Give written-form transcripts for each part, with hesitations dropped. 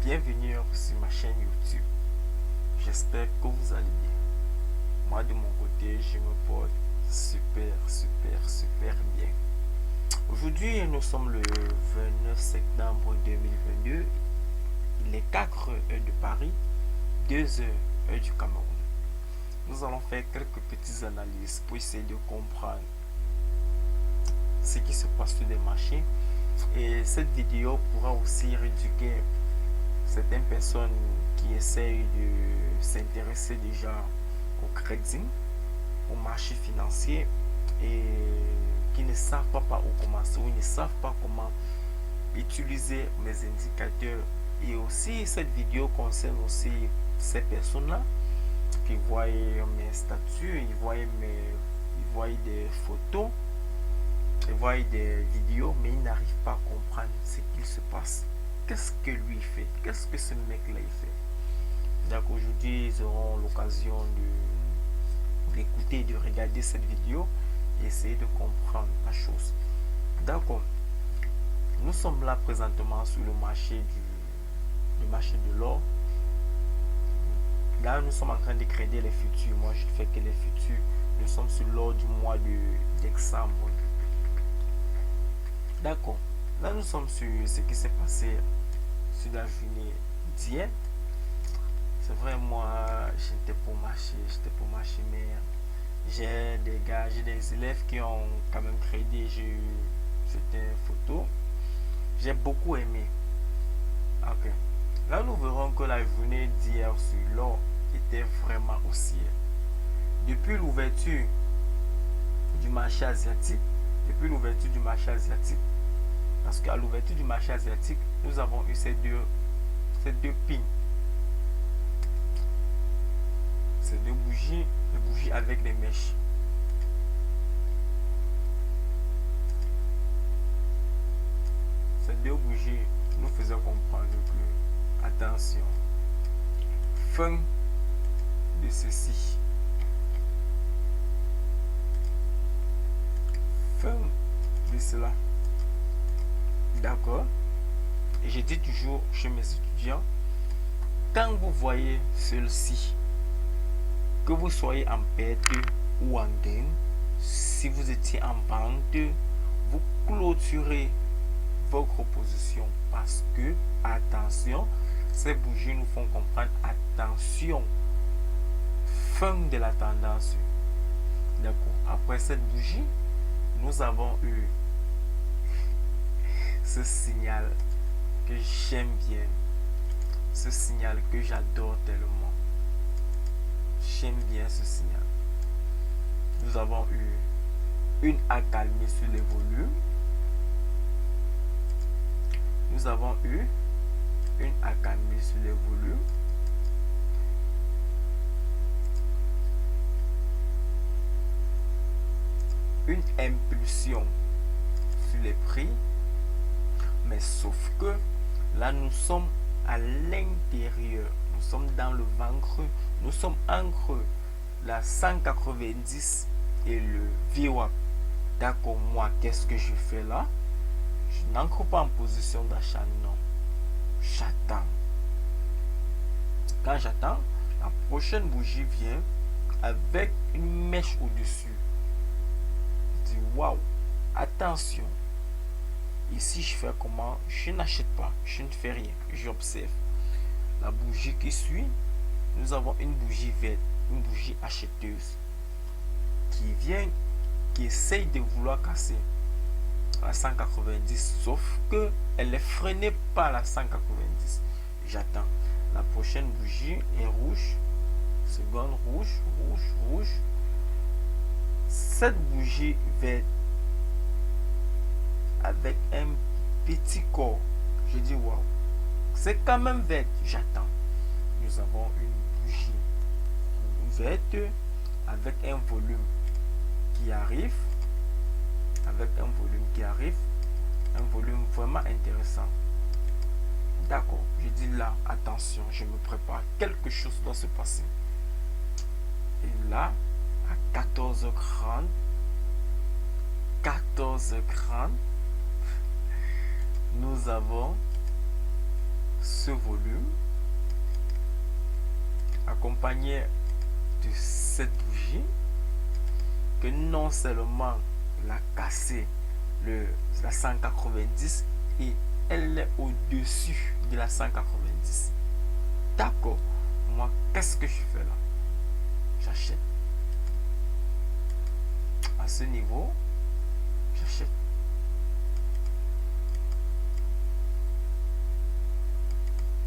Bienvenue sur ma chaîne YouTube. J'espère que vous allez bien. Moi de mon côté, je me porte super bien. Aujourd'hui, nous sommes le 29 septembre 2022. Il est 4 heures de Paris, 2 heures du Cameroun. Nous allons faire quelques petites analyses pour essayer de comprendre ce qui se passe sur les marchés. Et cette vidéo pourra aussi éduquer certaines personnes qui essayent de s'intéresser déjà au crédit, au marché financier et qui ne savent pas par où commencer ou ne savent pas comment utiliser mes indicateurs. Et aussi cette vidéo concerne aussi ces personnes-là qui voient mes statuts, ils voient des photos, ils voient des vidéos, mais ils n'arrivent pas à comprendre ce qu'il se passe. Qu'est-ce que lui fait? Qu'est-ce que ce mec-là il fait? Donc aujourd'hui, ils auront l'occasion d'écouter, de regarder cette vidéo et essayer de comprendre la chose. D'accord. Nous sommes là présentement sur le marché de l'or. Là, nous sommes en train de créer les futurs. Moi, je fais que les futurs. Nous sommes sur l'or du mois de décembre. D'accord. Là, nous sommes sur ce qui s'est passé sur la journée d'hier. C'est vrai, moi, j'étais pour marcher, mais j'ai des élèves qui ont quand même créé certaines photos. J'ai beaucoup aimé. Ok. Là, nous verrons que la journée d'hier sur l'or était vraiment haussière. Depuis l'ouverture du marché asiatique, parce qu'à l'ouverture du marché asiatique, nous avons eu ces deux pins. Ces deux bougies, les bougies avec les mèches. Ces deux bougies nous faisaient comprendre que, attention, fin de ceci. Fin de cela. D'accord. Et je dis toujours chez mes étudiants, quand vous voyez celle-ci, que vous soyez en perte ou en gain, si vous étiez en vente, vous clôturez votre position parce que, attention, ces bougies nous font comprendre, attention, fin de la tendance. D'accord. Après cette bougie, nous avons eu ce signal que j'aime bien, ce signal que j'adore tellement. J'aime bien ce signal. Nous avons eu une accalmie sur les volumes. Nous avons eu une accalmie sur les volumes. Une impulsion sur les prix. Mais sauf que là, nous sommes à l'intérieur. Nous sommes dans le ventre. Nous sommes entre la 190 et le VWAP. D'accord, moi, qu'est-ce que je fais là? Je n'entre pas en position d'achat, non. J'attends. Quand j'attends, la prochaine bougie vient avec une mèche au-dessus. Je dis, waouh, attention. Ici, je fais comment? Je n'achète pas, je ne fais rien, j'observe. La bougie qui suit, nous avons une bougie verte, une bougie acheteuse qui vient, qui essaye de vouloir casser à 190, sauf que elle est freinée par la 190. J'attends. La prochaine bougie est rouge, seconde rouge. Cette bougie verte avec un petit corps, je dis waouh, c'est quand même vert. J'attends. Nous avons une bougie verte avec un volume qui arrive, un volume vraiment intéressant. D'accord, je dis là, attention, je me prépare, quelque chose doit se passer. Et là, à 14h30, nous avons ce volume accompagné de cette bougie que non seulement elle a cassé la 190 et elle est au-dessus de la 190. D'accord. Moi, qu'est-ce que je fais là? J'achète. À ce niveau, j'achète.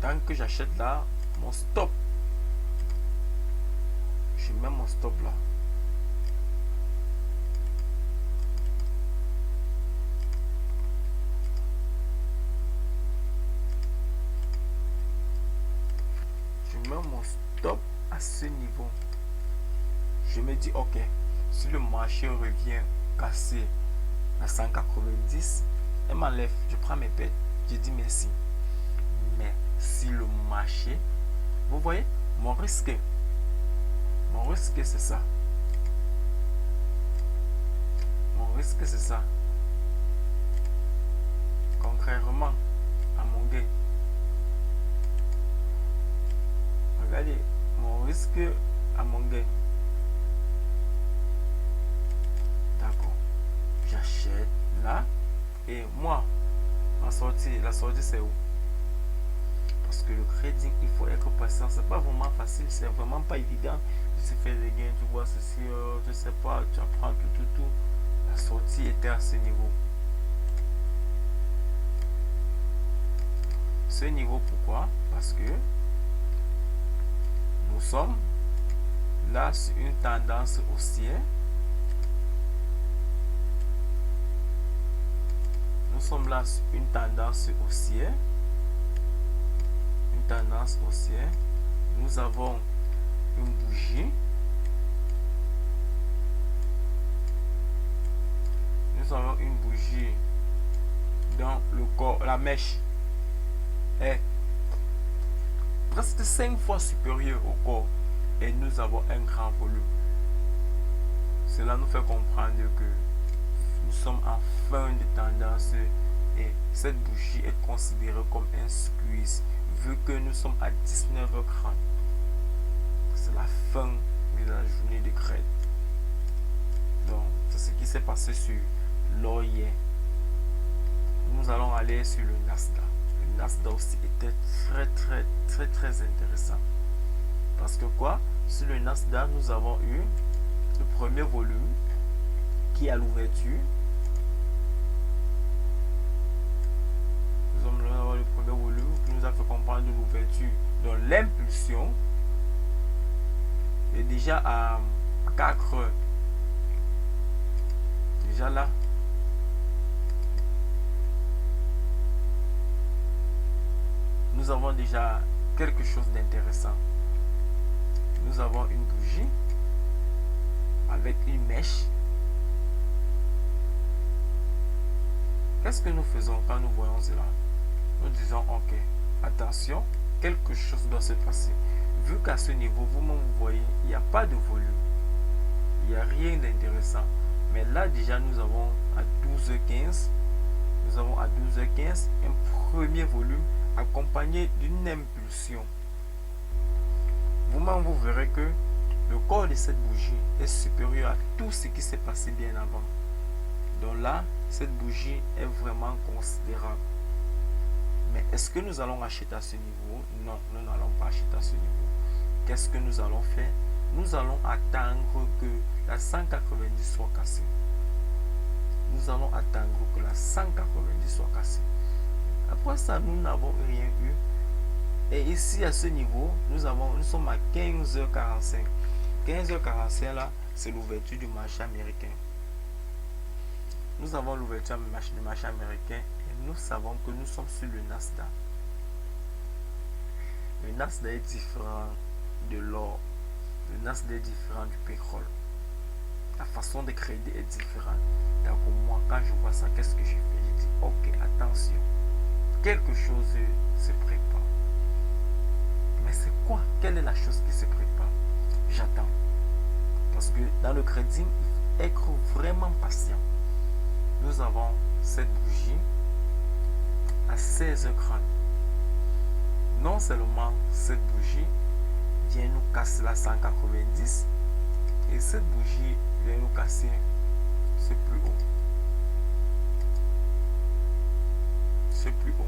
Tant que j'achète là, mon stop. Je mets mon stop là. Je mets mon stop à ce niveau. Je me dis, ok, si le marché revient casser à 190, elle m'enlève, je prends mes pertes, je dis merci. Mais si le marché, vous voyez, mon risque c'est ça. Mon risque c'est ça. Contrairement à mon gain. Regardez, mon risque à mon gain. D'accord. J'achète là. Et moi, la sortie c'est où? Parce que le crédit, il faut être patient. C'est pas vraiment facile, c'est vraiment pas évident de se faire des gains. Tu vois ceci, je sais pas, tu apprends tout. La sortie était à ce niveau. Ce niveau, pourquoi? Parce que nous sommes là sur une tendance haussière. Nous sommes là sur une tendance haussière. Une tendance haussière. Nous avons une bougie. Nous avons une bougie dans le corps. La mèche est presque 5 fois supérieure au corps. Et nous avons un grand volume. Cela nous fait comprendre que nous sommes en fin de tendance et cette bougie est considérée comme un squeeze vu que nous sommes à 19h30. C'est la fin de la journée de crête. Donc, c'est ce qui s'est passé sur l'or hier. Nous allons aller sur le Nasdaq. Le Nasdaq aussi était très intéressant. Parce que quoi? Sur le Nasdaq, nous avons eu le premier volume qui est à l'ouverture. Nous allons avoir le premier volume qui nous a fait comprendre l'ouverture. Donc l'impulsion est déjà à 4 heures. Déjà là. Nous avons déjà quelque chose d'intéressant. Nous avons une bougie avec une mèche. Qu'est-ce que nous faisons quand nous voyons cela? Nous disons, ok, attention, quelque chose doit se passer. Vu qu'à ce niveau, vous-même vous voyez, il n'y a pas de volume. Il n'y a rien d'intéressant. Mais là, déjà, nous avons à 12h15. Nous avons à 12h15 un premier volume accompagné d'une impulsion. Vous-même, vous verrez que le corps de cette bougie est supérieur à tout ce qui s'est passé bien avant. Donc là, cette bougie est vraiment considérable. Mais est-ce que nous allons acheter à ce niveau? Non, nous n'allons pas acheter à ce niveau. Qu'est-ce que nous allons faire? Nous allons attendre que la 190 soit cassée. Nous allons attendre que la 190 soit cassée. Après ça, nous n'avons rien eu. Et ici, à ce niveau, nous sommes à 15h45. 15h45 là, c'est l'ouverture du marché américain. Nous avons l'ouverture du marché américain et nous savons que nous sommes sur le Nasdaq. Le Nasdaq est différent de l'or. Le Nasdaq est différent du pétrole. La façon de crédit est différente. Donc moi, quand je vois ça, qu'est-ce que je fais? Je dis, ok, attention. Quelque chose se prépare. Mais c'est quoi? Quelle est la chose qui se prépare? J'attends. Parce que dans le crédit, il faut être vraiment patient. Nous avons cette bougie à 16h30. non seulement cette bougie vient nous casser la 190 et cette bougie vient nous casser ce plus haut. Ce plus haut.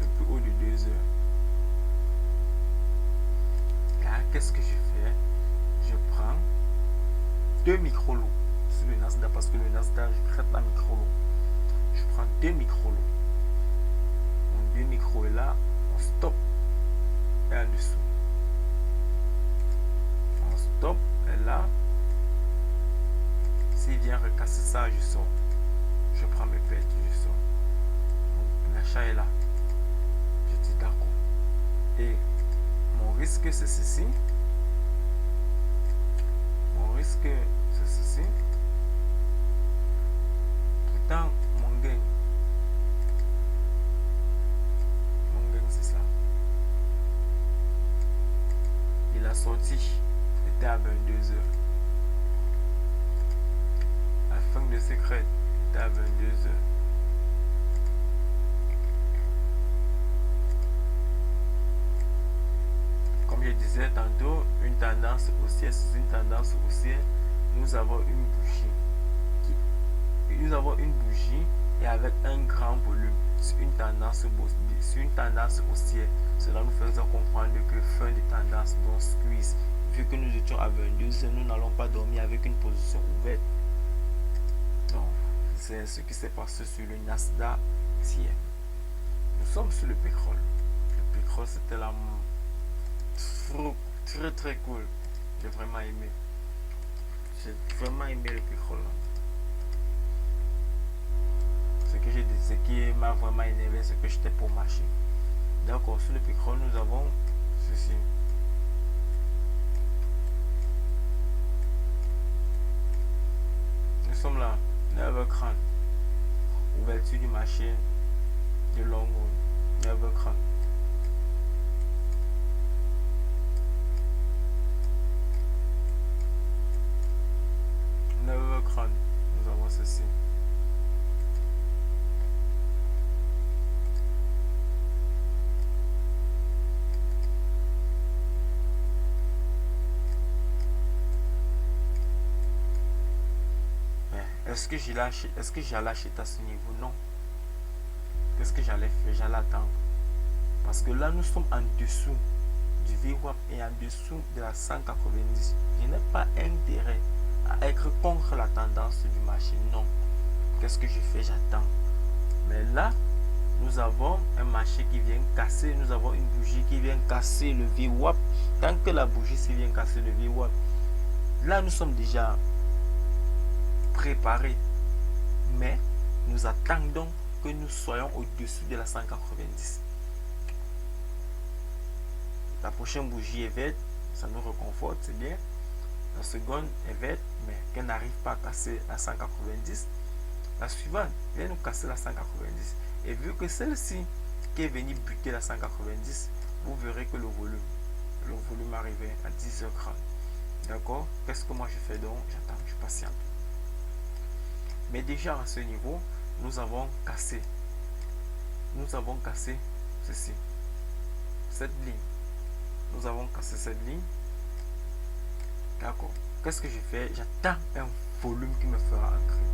Le plus haut de 2 heures. Là, qu'est-ce que je fais? Je prends 2 micro-lots sur le Nasdaq parce que le Nasdaq, je traite la micro-lot. Je prends 2 micro-lots. Donc 2 micros est là, on stop et en dessous. On stop et là. S'il vient recasser ça, je sors. Je prends mes pertes, je sors. Donc l'achat est là. Je dis d'accord. Et mon risque c'est ceci. Mon risque c'est ceci. Pourtant, mon gain c'est ça. Il a sorti. Était à 22 heures. La fin de secret était à 22 heures. Comme je disais tantôt, une tendance haussière, c'est une tendance haussière. Nous avons une bougie et avec un grand volume sur une tendance haussière. Cela nous faisait comprendre que fin de tendance, donc squeeze. Vu que nous étions à 22 heures, nous n'allons pas dormir avec une position ouverte. Donc, c'est ce qui s'est passé sur le Nasdaq hier. Nous sommes sur le pétrole. Le pétrole, c'était la très très cool. J'ai vraiment aimé. J'ai vraiment aimé le pétrole. Ce qui m'a vraiment énervé, c'est que j'étais pour marcher. D'accord, sur le pétrole, nous avons ceci. Nous sommes là, 9h30. Ouverture du marché de long run, 9h30. Nous avons ceci. Est-ce que j'allais acheter à ce niveau? Non. Qu'est-ce que j'allais faire? J'allais attendre. Parce que là, nous sommes en dessous du VWAP et en dessous de la 190. Je n'ai pas intérêt à être contre la tendance du marché. Non. Qu'est-ce que je fais? J'attends. Mais là, nous avons un marché qui vient casser. Nous avons une bougie qui vient casser le VWAP. Tant que la bougie vient casser le VWAP, là, nous sommes déjà préparés. Mais nous attendons que nous soyons au-dessus de la 190. La prochaine bougie est verte, ça nous réconforte, c'est bien. La seconde est verte, mais qu'elle n'arrive pas à casser la 190. La suivante vient nous casser la 190. Et vu que celle-ci qui est venue buter la 190, vous verrez que le volume arrivait à 10h30. D'accord? Qu'est-ce que moi je fais donc? J'attends, je patiente. Mais déjà à ce niveau, nous avons cassé ceci, cette ligne. Nous avons cassé cette ligne. D'accord. Qu'est-ce que je fais? J'attends un volume qui me fera entrer.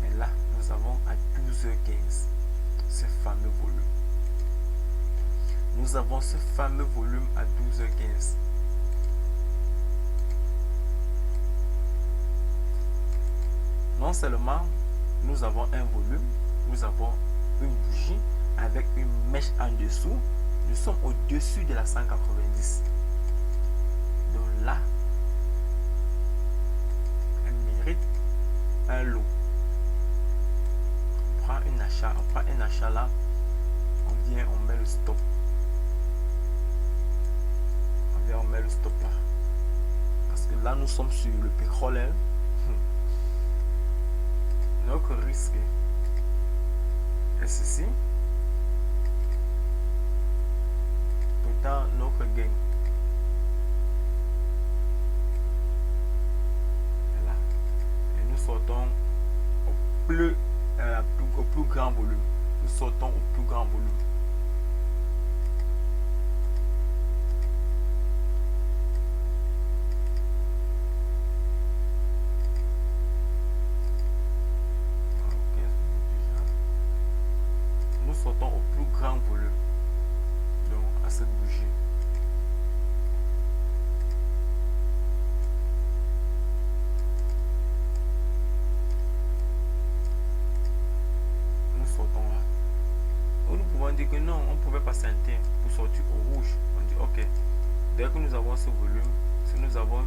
Mais là, nous avons à 12h15 ce fameux volume. Nous avons ce fameux volume à 12h15. Non seulement nous avons un volume, nous avons une bougie avec une mèche en dessous. Nous sommes au-dessus de la 190. Donc là, elle mérite un lot. On prend un achat là, on vient, on met le stop. On met le stop là. Parce que là, nous sommes sur le pétrole. Hein. Notre risque est ceci. Pourtant, notre gain est là. Et nous sortons au plus grand volume. Nous sortons au plus grand volume. que non, on ne pouvait pas s'interrompre pour sortir au rouge. On dit ok, dès que nous avons ce volume, si nous avons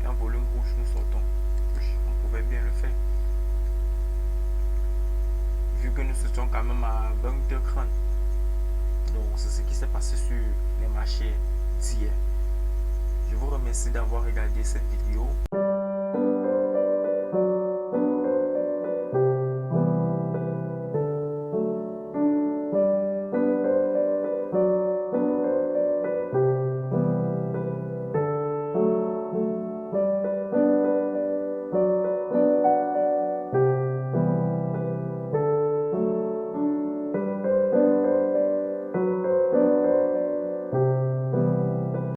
un volume rouge, nous sortons. Oui, on pouvait bien le faire. Vu que nous étions quand même à 22 crânes. Donc c'est ce qui s'est passé sur les marchés d'hier. Je vous remercie d'avoir regardé cette vidéo.